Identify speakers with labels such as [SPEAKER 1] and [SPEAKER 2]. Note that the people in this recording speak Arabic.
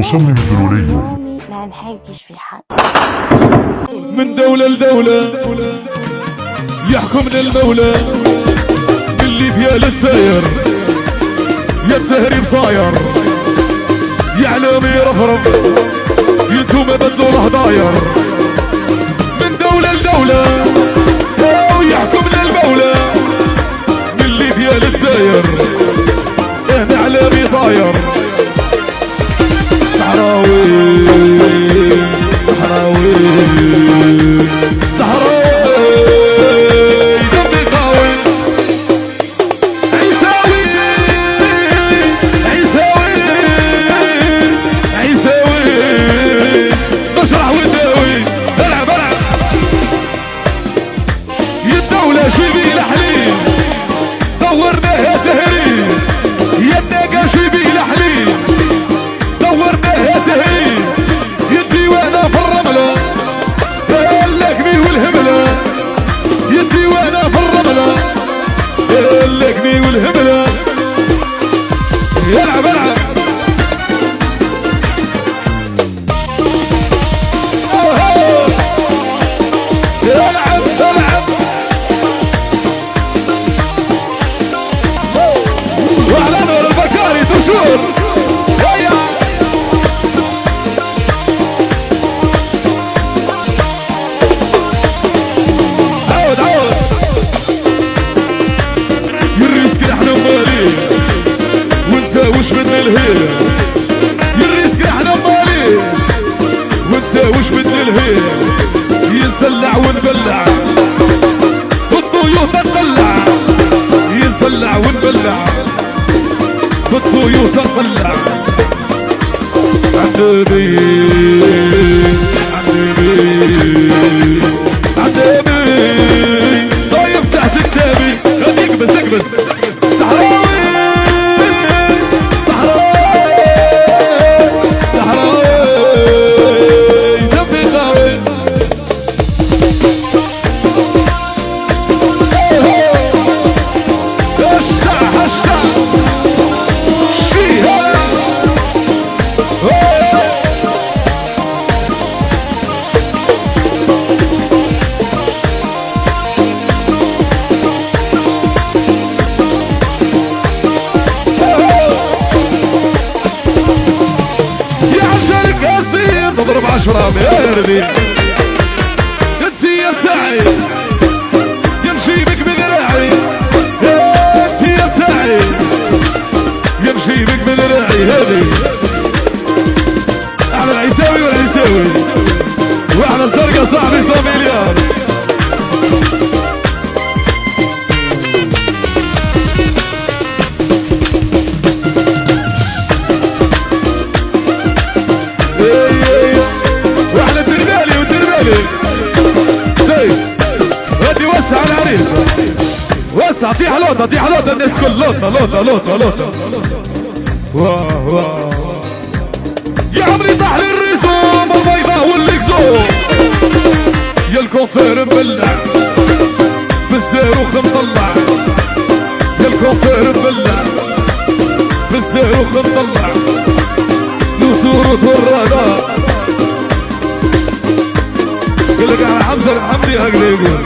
[SPEAKER 1] المصمم الدروري.
[SPEAKER 2] ما نحكيش في حد.
[SPEAKER 3] من دولة لدولة يحكمنا المولى، اللي فيها للساير يا التهريب صاير، يعلم يرفرف ينتوما بدلوا الهضاير. من دولة لدولة يحكمنا المولى، اللي فيها للساير اهنا علامي طاير. صحراوي صحراوي صحراوي دمي قوي، عيساوي عيساوي عيساوي نشرح ونداوي. العب العب يا الدولة جيبي لحليب دورناها تهريب، يا الناقة جيبي لحليب دورناها تهريب. ينتي وانا في الرملة اللكمي والهبلة، ينتي وانا في الرملة اللكمي والهبلة. العب العب العب العب وعلى نور البكاري تشور. وش بدنا الهيل يريسك احنا مالي، وانت وش بدنا الهيل ينسلع ونبلع بالطيور تطلع، ينسلع ونبلع بالطيور تطلع. عالنبي عالنبي عالنبي صايم تحت كتابي غادي اكبس اكبس. صحراوي تضرب 10 بيردي انتي يا تاعي يمشي بك بذراعي، انتي يا تاعي يمشي بك بذراعي. هذي على العيساوي والعيساوي وعلى الزرقاء صاحبي 100 مليار. سيس غادي وسع العريس وسع، طيح لوطة طيح لوطة الناس كل لوطة لوطة لوطة لوطة. واه واه يا عمري طاح لي الرسوم البيضاء واللكزوم، يا الكونتير مبلع بالصاروخ مطلع، يا الكونتير مبلع بالصاروخ مطلع. نوتورو الرادار قلك على حمزة الحمدي هكذا يقول.